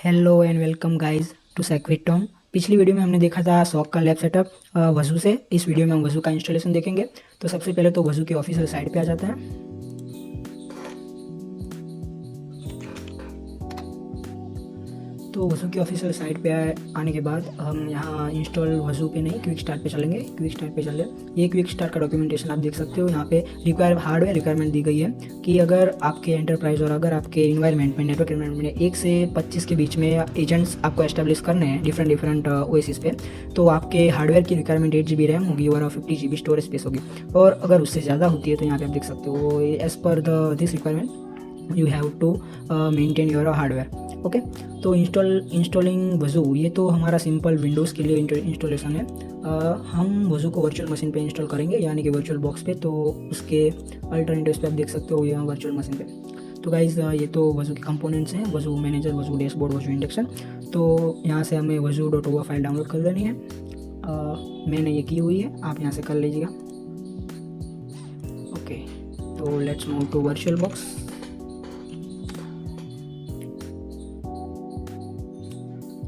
Hello and welcome guys to सेक्विटॉम। पिछली video में हमने देखा था शॉक का लैब सेटअप वजू से। इस वीडियो में हम वजू का इंस्टॉलेशन देखेंगे। तो सबसे पहले तो वजू की ऑफिशियल साइट पे आ जाते हैं। तो वजू की ऑफिशियल साइट पे आने के बाद हम यहाँ इंस्टॉल वजू पे नहीं, क्विक स्टार्ट पे चलेंगे। क्विक स्टार्ट पे चले, ये क्विक स्टार्ट का डॉक्यूमेंटेशन आप देख सकते हो। यहाँ पे हार्डवेयर रिक्वायरमेंट दी गई है कि अगर आपके एंटरप्राइज और अगर आपके इन्वायरमेंट में, नेटवर्क इन्वायरमेंट में 1 से 25 के बीच में एजेंट्स आपको एस्टेब्लिश करने हैं डिफरेंट ओएसिस पे, तो आपके हार्डवेयर की रिक्वायरमेंट 8 GB रैम होगी और 50 GB स्टोरेज स्पेस होगी। और अगर उससे ज़्यादा होती है तो यहाँ पे आप देख सकते हो as per this requirement you have to maintain your hardware. Okay, तो इंस्टॉलिंग वजू, ये तो हमारा सिंपल विंडोज़ के लिए इंस्टॉलेशन है। हम वजू को वर्चुअल मशीन पे इंस्टॉल करेंगे, यानी कि वर्चुअल बॉक्स पे। तो उसके अल्टरनेटिव्स पे आप देख सकते हो यहाँ वर्चुअल मशीन पे। तो गाइज़ ये तो वजू के कंपोनेंट्स हैं, वजू मैनेजर, वजू डैशबोर्ड, वजू इंडक्शन। तो यहाँ से हमें वजू डॉट ओवा फाइल डाउनलोड कर लेनी है। मैंने ये की हुई है, आप यहाँ से कर लीजिएगा। ओके, तो let's move to VirtualBox.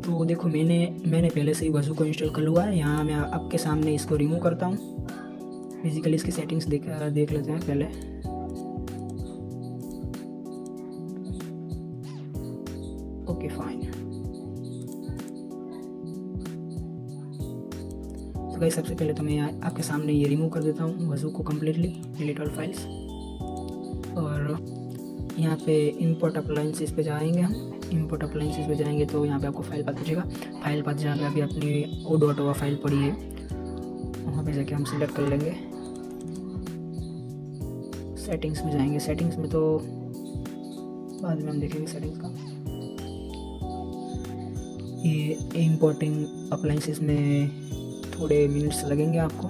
तो देखो मैंने पहले से ही वजू को इंस्टॉल कर हुआ है। यहाँ मैं आपके सामने इसको रिमूव करता हूँ। बेसिकली इसकी सेटिंग्स देख लेते हैं पहले। Okay fine. तो गाइस सबसे पहले तो मैं आपके सामने ये रिमूव कर देता हूँ वजू को कम्प्लीटली, डिलीट ऑल फाइल्स। और यहाँ पे इंपोर्ट अप्लायंसेस पे जाएंगे हम। इंपोर्ट अप्लायंसेस पे जाएंगे तो यहाँ पे आपको फाइल पाथ पूछेगा। फाइल पाथ जहाँ पे अभी अपनी ओ डॉट ओवा फाइल पड़ी है, वहाँ पे जाके हम सिलेक्ट कर लेंगे। सेटिंग्स में जाएंगे। सेटिंग्स में तो बाद में हम देखेंगे सेटिंग्स का। ये इंपोर्टिंग अप्लायंसेस में थोड़े मिनट्स लगेंगे आपको।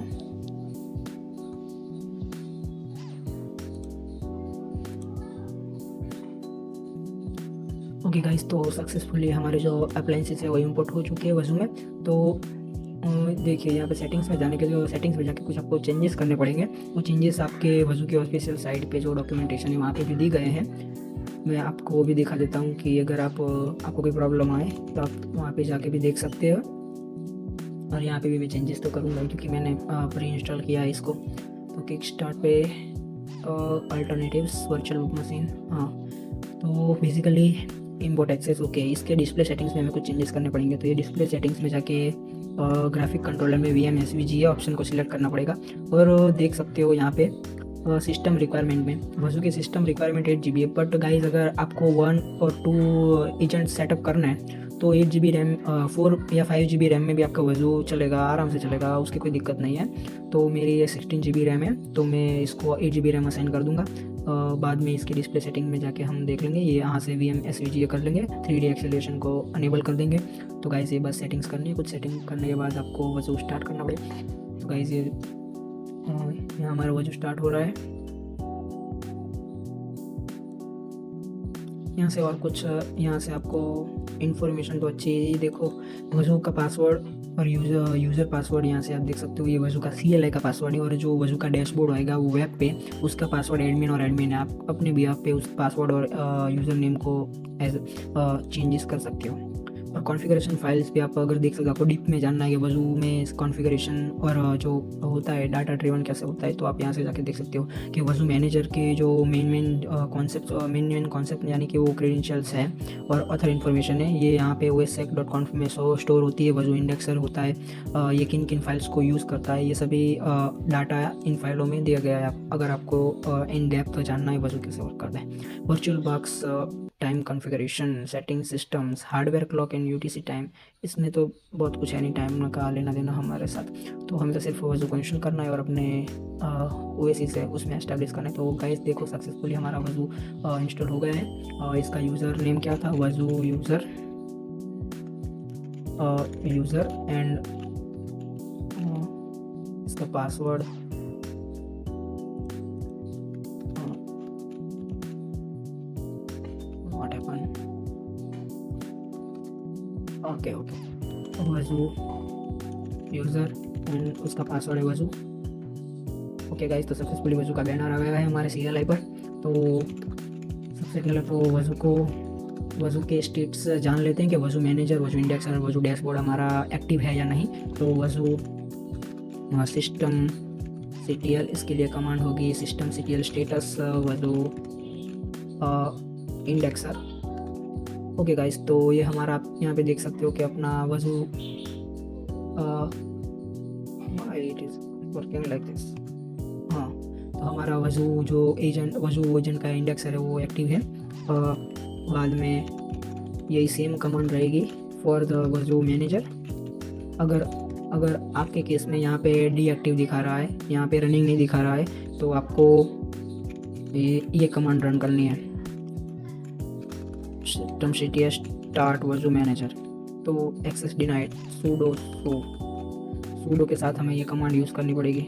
ओके गाइस, तो सक्सेसफुली हमारे जो अप्लायंसेस है वो इंपोर्ट हो चुके हैं वजू में। तो देखिए यहाँ पे सेटिंग्स में जाने के लिए, सेटिंग्स में जाके कुछ आपको चेंजेस करने पड़ेंगे। वो चेंजेस आपके वजू के ऑफिशियल साइट पे जो डॉक्यूमेंटेशन है वहाँ पे भी दी गए हैं। मैं आपको वो भी दिखा देता हूँ कि अगर आपको कोई प्रॉब्लम आए तो आप वहाँ पे जाके भी देख सकते हो। और यहाँ पे भी मैं चेंजेस तो करूँगा क्योंकि मैंने प्री इंस्टॉल किया है इसको। तो किक स्टार्ट पे अल्टरनेटिव्स वर्चुअल मशीन, हाँ। तो बेसिकली इंपोर्ट एक्सेस, ओके। इसके डिस्प्ले सेटिंग्स में हमें कुछ चेंजेस करने पड़ेंगे। तो ये डिस्प्ले सेटिंग्स में जाके ग्राफिक कंट्रोलर में VMSVGA ऑप्शन को सिलेक्ट करना पड़ेगा। और देख सकते हो यहाँ पे सिस्टम रिक्वायरमेंट में वजू की सिस्टम रिक्वायरमेंट 8 GB है। बट गाइज अगर आपको 1 और 2 एजेंट सेटअप करना है तो 8 GB रैम, 4 या 5 GB रैम में भी आपका वजू चलेगा, आराम से चलेगा, उसकी कोई दिक्कत नहीं है। तो मेरी ये 16 GB रैम है, तो मैं इसको 8 GB रैम असाइन कर दूंगा। बाद में इसकी डिस्प्ले सेटिंग में जाके हम देख लेंगे। ये यहाँ से VMSVGA कर लेंगे, 3D एक्सेलरेशन को अनेबल कर देंगे। तो गाइज ये बस सेटिंग्स करनी है। कुछ सेटिंग करने के बाद आपको वजू स्टार्ट करना पड़ेगा। तो गाइज ये यहाँ हमारा वजू स्टार्ट हो रहा है। यहाँ से और कुछ, यहाँ से आपको इन्फॉर्मेशन तो अच्छी है। देखो वजू का पासवर्ड और यूज़र पासवर्ड यहाँ से आप देख सकते हो। ये वजू का CLI का पासवर्ड है। और जो वजू का डैशबोर्ड होएगा वो वेब पे, उसका पासवर्ड एडमिन और एडमिन है। आप अपने भी आप पे उस पासवर्ड और यूज़र नेम को एज चेंजेस कर सकते हो। और कॉन्फ़िगरेशन फाइल्स भी आप अगर देख सकते हो, आपको डीप में जानना है कि वजू में कॉन्फ़िगरेशन और जो होता है डाटा ड्रिवन कैसे होता है, तो आप यहाँ से जाके देख सकते हो कि वजू मैनेजर के जो मेन कॉन्सेप्ट यानी कि वो क्रेडेंशियल्स हैं और अदर इन्फॉर्मेशन है, ये यहाँ पे ossec.conf में स्टोर होती है। वजू इंडेक्सर होता है, ये किन किन फाइल्स को यूज़ करता है, ये सभी डाटा इन फाइलों में दिया गया है। अगर आपको इन डेप्थ जानना है वजू कैसे वर्क करता है। Virtual box, time configuration, setting, systems, hardware clock and UTC time, इसमें तो बहुत कुछ है नहीं टाइम का लेना देना हमारे साथ। तो हमें तो सिर्फ वजू को इंस्टॉल करना है और अपने OSIS है उसमें एस्टेब्लिश करना है। तो गाइस देखो सक्सेसफुली हमारा वजू इंस्टॉल हो गया है। इसका यूज़र नेम क्या था, वजू यूज़र एंड इसका पासवर्ड, व्हाट हैपन, ओके वजू यूज़र एंड उसका पासवर्ड है वजू। ओके गाइस, तो सक्सेसफुली वजू का बैनर आ गया है हमारे CLI पर। तो सबसे पहले तो वजू को वजू के स्टेट्स जान लेते हैं कि वजू मैनेजर, वजू इंडेक्सर, वजू डैशबोर्ड हमारा एक्टिव है या नहीं। तो वजू सिस्टम CTL, इसके लिए कमांड होगी सिस्टम CTL स्टेटस वजू इंडेक्सर। ओके गाइस, तो ये हमारा आप यहाँ पे देख सकते हो कि अपना वजू it is working like this. हाँ, तो हमारा वजू जो वजू एजेंट का इंडेक्सर है वो एक्टिव है। बाद में यही सेम कमांड रहेगी फॉर द वजू मैनेजर। अगर आपके केस में यहाँ पे डीएक्टिव दिखा रहा है, यहाँ पे रनिंग नहीं दिखा रहा है, तो आपको ये कमांड रन करनी है, सिस्टम CTL स्टार्ट वजू मैनेजर। तो एक्सेस डिनाइड सूडो के साथ हमें ये कमांड यूज़ करनी पड़ेगी।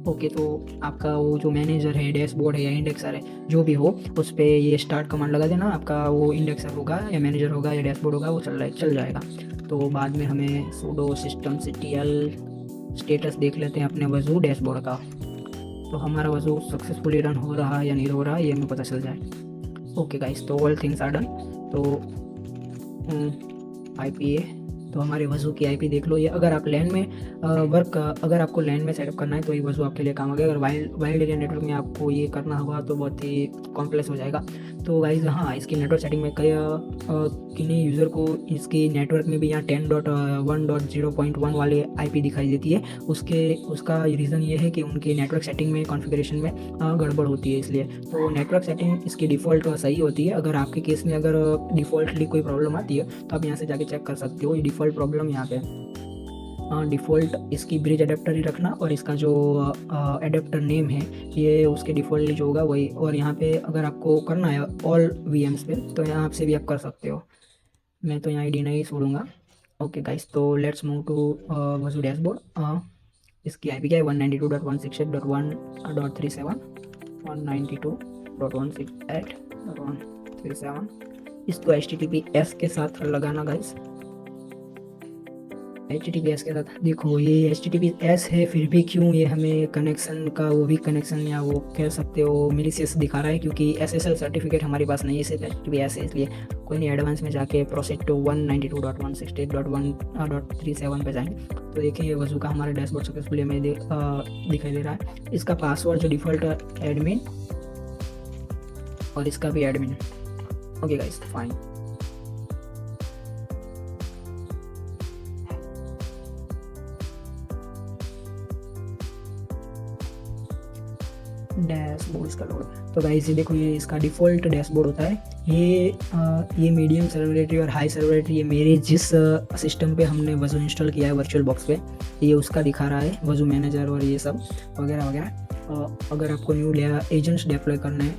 ओके, तो आपका वो जो मैनेजर है, डैशबोर्ड है या इंडेक्सर है, जो भी हो, उस पर ये स्टार्ट कमांड लगा देना। आपका वो इंडेक्सर होगा या मैनेजर होगा या डैशबोर्ड होगा, वो चल जाएगा। तो बाद में हमें सूडो सिस्टम CTL स्टेटस देख लेते हैं अपने वजू डैशबोर्ड का। तो हमारा वजू सक्सेसफुली रन हो रहा है या नहीं हो रहा है, ये हमें पता चल जाए। ओके गाइस, तो ऑल थिंग्स आर डन। तो IPA, तो हमारे वजू की IP देख लो। ये अगर आप लैन में अगर आपको लैन में सेटअप करना है तो ये वजू आपके लिए काम आ गया। अगर वाइल्ड एरिया नेटवर्क में आपको ये करना होगा तो बहुत ही कॉम्प्लेक्स हो जाएगा। तो गाइज हाँ, इसकी नेटवर्क सेटिंग में किन्हीं यूज़र को इसकी नेटवर्क में भी यहाँ 10.1.0.1 वाले IP दिखाई देती है। उसका रीज़न ये है कि उनकी नेटवर्क सेटिंग में कॉन्फ़िगरेशन में गड़बड़ होती है, इसलिए। तो नेटवर्क सेटिंग इसकी डिफ़ॉल्ट सही होती है। अगर आपके केस में अगर डिफ़ॉल्टली कोई प्रॉब्लम आती है तो आप यहाँ से जाके चेक कर सकते हो। ये डिफ़ॉल्ट प्रॉब्लम यहाँ पे डिफ़ॉल्ट इसकी ब्रिज अडेप्टर ही रखना, और इसका जो अडेप्टर नेम है ये उसके डिफ़ॉल्टली जो होगा वही। और यहाँ पे अगर आपको करना है ऑल VMs पे तो यहाँ से भी आप कर सकते हो। मैं तो यहाँ डिनाई छोड़ूंगा। ओके गाइस, तो लेट्स मूव टू वजू डैशबोर्ड। इसकी IP क्या है 192.168.1.37 192.168.137। इसको HTTPS के साथ लगाना गाइस। HTTPS के साथ देखो, ये HTTPS है, फिर भी क्यों ये हमें कनेक्शन का वो भी कनेक्शन या वो कह सकते हो मिलीशियस दिखा रहा है, क्योंकि SSL सर्टिफिकेट हमारे पास नहीं है, सिर्फ HTTPS है। इसलिए कोई नहीं, एडवांस में जाके प्रोसीड टू 192.168.1.37 पे जाएंगे तो देखिए वजू का हमारा डैशबोर्ड सक्सेसफुली हमें दिखाई दे रहा है। इसका पासवर्ड जो डिफ़ॉल्ट एडमिन और इसका भी admin. Okay guys, fine. Dashboard इसका लोड। तो गाइस ये देखो, ये इसका डिफ़ॉल्ट डैशबोर्ड होता है। ये मीडियम सर्वरिटी और हाई सर्वरिटी, ये मेरे जिस सिस्टम पे हमने वजू इंस्टॉल किया है वर्चुअल बॉक्स पे, ये उसका दिखा रहा है वजू मैनेजर और ये सब वगैरह वगैरह। अगर आपको न्यू एजेंट्स डिप्लॉय करने हैं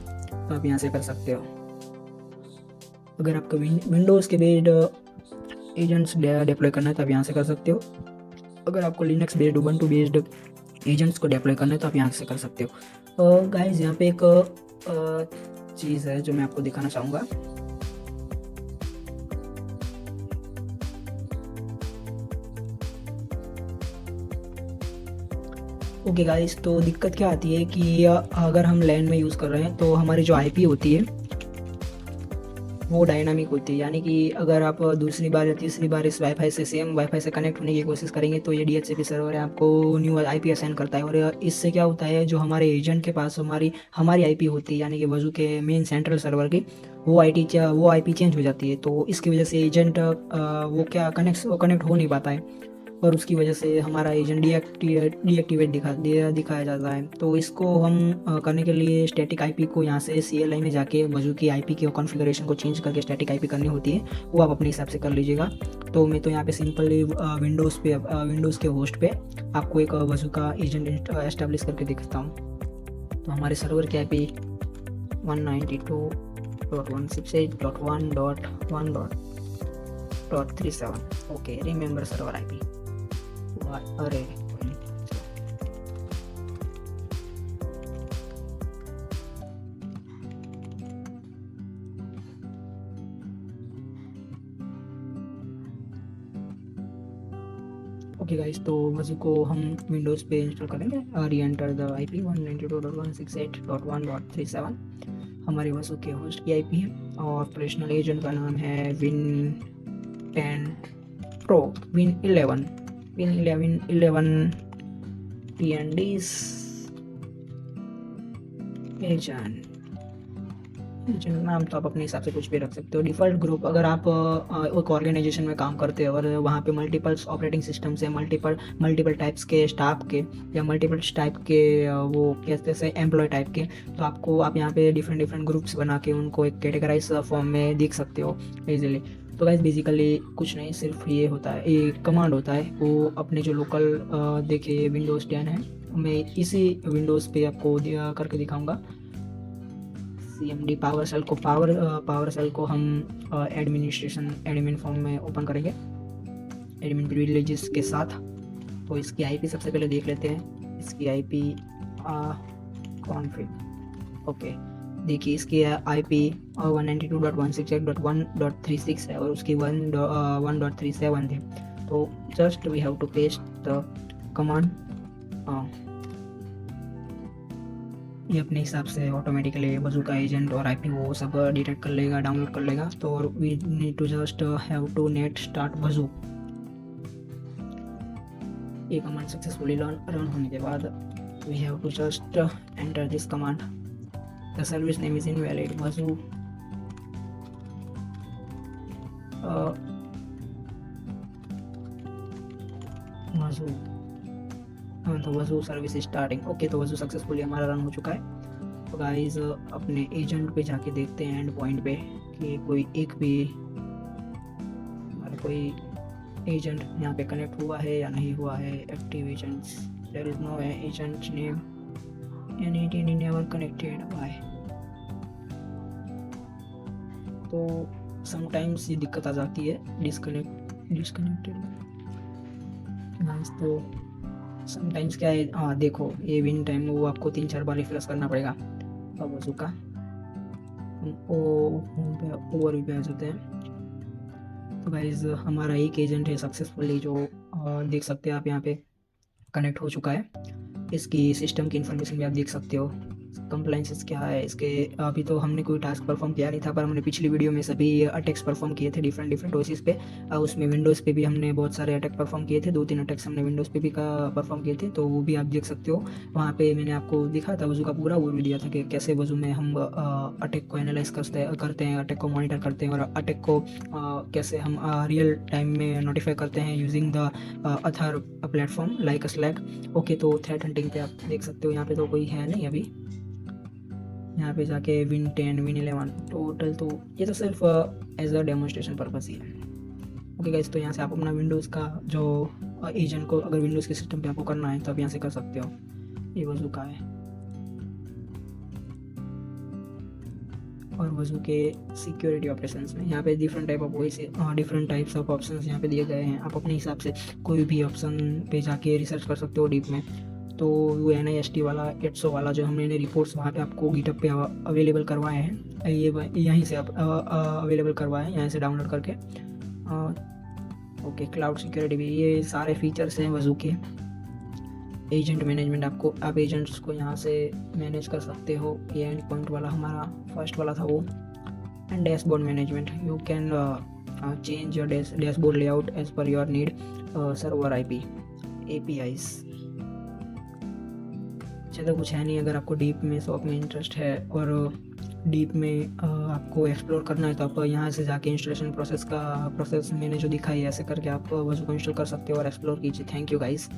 तो आप यहाँ से कर सकते हो। अगर आपको विंडोज़ के बेस्ड एजेंट्स डिप्लॉय करना है तो आप यहाँ से कर सकते हो। अगर आपको Linux based Ubuntu based agents को डिप्लॉय करना है तो आप यहाँ से कर सकते हो। गाइस यहाँ पे एक चीज़ है जो मैं आपको दिखाना चाहूँगा। ओके गाइस, तो दिक्कत क्या आती है कि अगर हम लैन में यूज़ कर रहे हैं तो हमारी जो IP होती है वो डायनामिक होती है, यानी कि अगर आप दूसरी बार या तीसरी बार इस वाईफाई से सेम वाईफाई से कनेक्ट होने की कोशिश करेंगे तो ये DHCP सर्वर है आपको न्यू IP असाइन करता है। और इससे क्या होता है, जो हमारे एजेंट के पास हमारी IP होती है, यानी कि वजू के मेन सेंट्रल सर्वर की, वो IP चेंज हो जाती है। तो इसकी वजह से एजेंट वो कनेक्ट हो नहीं पाता है, और उसकी वजह से हमारा एजेंट डीएक्टिवेट दिखाया जाता है। तो इसको हम करने के लिए स्टैटिक IP को यहाँ से CLI में जाके वजू की IP की कॉन्फ़िगरेशन को चेंज करके स्टैटिक IP करनी होती है, वो आप अपने हिसाब से कर लीजिएगा। तो मैं तो यहाँ पे सिंपली विंडोज़ के होस्ट पे आपको एक वजू का एजेंट एस्टेब्लिश करके दिखाता हूँ। तो हमारे सर्वर की IP 192.168.1.1.37। Okay, remember server IP। अरे ओके गाइस, तो वजू को हम विंडोज़ पे इंस्टॉल करेंगे। री एंटर द IP 192.168.1.37। हमारे वजू के होस्ट की आईपी है और ऑपरेशनल एजेंट का नाम है Win10 Pro, Win11 TNDs agent. नाम तो आप अपने हिसाब से कुछ भी रख सकते हो। डिफ़ॉल्ट ग्रुप, अगर आप एक ऑर्गेनाइजेशन में काम करते हो और वहाँ पे मल्टीपल्स ऑपरेटिंग सिस्टम्स है, मल्टीपल टाइप्स के स्टाफ के या मल्टीपल टाइप के वो कैसे एम्प्लॉय टाइप के, तो आप यहाँ पे डिफरेंट ग्रुप्स बना के उनको एक कैटेगराइज फॉर्म में देख सकते हो ईजिली। तो गाइस बेसिकली कुछ नहीं, सिर्फ ये होता है, एक कमांड होता है, वो अपने जो लोकल देखिए विंडोज़ 10 है, मैं इसी विंडोज़ पे आपको करके दिखाऊंगा। CMD पावर सेल को हम एडमिन फॉर्म में ओपन करेंगे एडमिन प्रिविलेजेस के साथ। तो इसकी आईपी सबसे पहले देख लेते हैं। इसकी आईपी कॉन्फ़िग, ओके, देखिए इसकी आईपी 192.168.1.36 है और उसकी 1.37 थी। तो just we have to paste the command. ये अपने हिसाब से ऑटोमेटिकली वजू का एजेंट और आईपी वो सब डिटेक्ट कर लेगा, डाउनलोड कर लेगा। तो we need to just have to net start Wazuh. ये कमांड सक्सेसफुली रन होने के बाद we have to just enter this command. The service name is invalid Wazuh. तो वजू सर्विस स्टार्टिंग, ओके। तो वजू सक्सेसफुली हमारा रन हो चुका है। तो गाइस अपने एजेंट पे जाके देखते हैं एंड पॉइंट पे कि कोई एक भी हमारा कोई एजेंट यहाँ पे कनेक्ट हुआ है या नहीं हुआ है। Active agents, there is no agent name any never connected by. तो समटाइम्स ये दिक्कत आ जाती है डिस्कनेक्टेड। तो समटाइम्स क्या है, हाँ देखो ये विन टाइम वो आपको 3-4 बार रिफ्रेश करना पड़ेगा। अब वजू का ओवरव्यू पे आ जाते हैं। तो गाइस हमारा एक एजेंट है सक्सेसफुली जो देख सकते हैं आप यहाँ पे कनेक्ट हो चुका है। इसकी सिस्टम की इन्फॉर्मेशन भी आप देख सकते हो। कंप्लाइंसेस क्या है इसके, अभी तो हमने कोई टास्क परफॉर्म किया नहीं था, पर हमने पिछली वीडियो में सभी अटैक्स परफॉर्म किए थे डिफरेंट ओएसिस पे। उसमें विंडोज़ पे भी हमने बहुत सारे अटैक परफॉर्म किए थे, 2-3 अटैक्स हमने विंडोज़ पे भी परफॉर्म किए थे। तो वो भी आप देख सकते हो। वहाँ पे मैंने आपको दिखा था वजू का पूरा ओवरव्यू दिया था कि कैसे वजू में हम अटैक को एनालाइज करते हैं, अटैक को मॉनिटर करते हैं और अटैक को कैसे हम रियल टाइम में नोटिफाई करते हैं using the other platform like slack. Okay, तो थ्रेट हंटिंग पे आप देख सकते हो, यहाँ पे तो कोई है नहीं अभी। यहाँ पे जाके Win10 Win11 टोटल, तो ये तो सिर्फ एज अ डेमोन्स्ट्रेशन पर्पस ही है। ओके गाइस, तो यहाँ से आप अपना विंडोज़ का जो एजेंट को अगर विंडोज़ के सिस्टम पे आपको करना है तो आप यहाँ से कर सकते हो। ये वजू का है और वजू के सिक्योरिटी ऑपरेशंस में यहाँ पे डिफरेंट टाइप्स ऑफ ऑप्शंस यहाँ पे दिए गए हैं। आप अपने हिसाब से कोई भी ऑप्शन पे जाके रिसर्च कर सकते हो डीप में। तो वो NIST वाला 800 वाला जो हमने रिपोर्ट्स वहाँ पे आपको गिटअप पे अवेलेबल करवाए हैं, ये यहीं से आप अवेलेबल करवाए हैं, यहाँ से डाउनलोड करके। ओके, क्लाउड सिक्योरिटी भी, ये सारे फीचर्स हैं वजू के। एजेंट मैनेजमेंट, आप एजेंट्स को यहाँ से मैनेज कर सकते हो। ये एंड पॉइंट वाला हमारा फर्स्ट वाला था वो। And dashboard management, you can change your dashboard layout as per your need. Server IP APIs, ज़्यादा कुछ है नहीं। अगर आपको डीप में शॉप में इंटरेस्ट है और डीप में आपको एक्सप्लोर करना है तो आप यहाँ से जाके इंस्टॉलेशन प्रोसेस मैंने जो दिखाई है ऐसे करके आप वजू को इंस्टॉल कर सकते हो और एक्सप्लोर कीजिए। Thank you guys.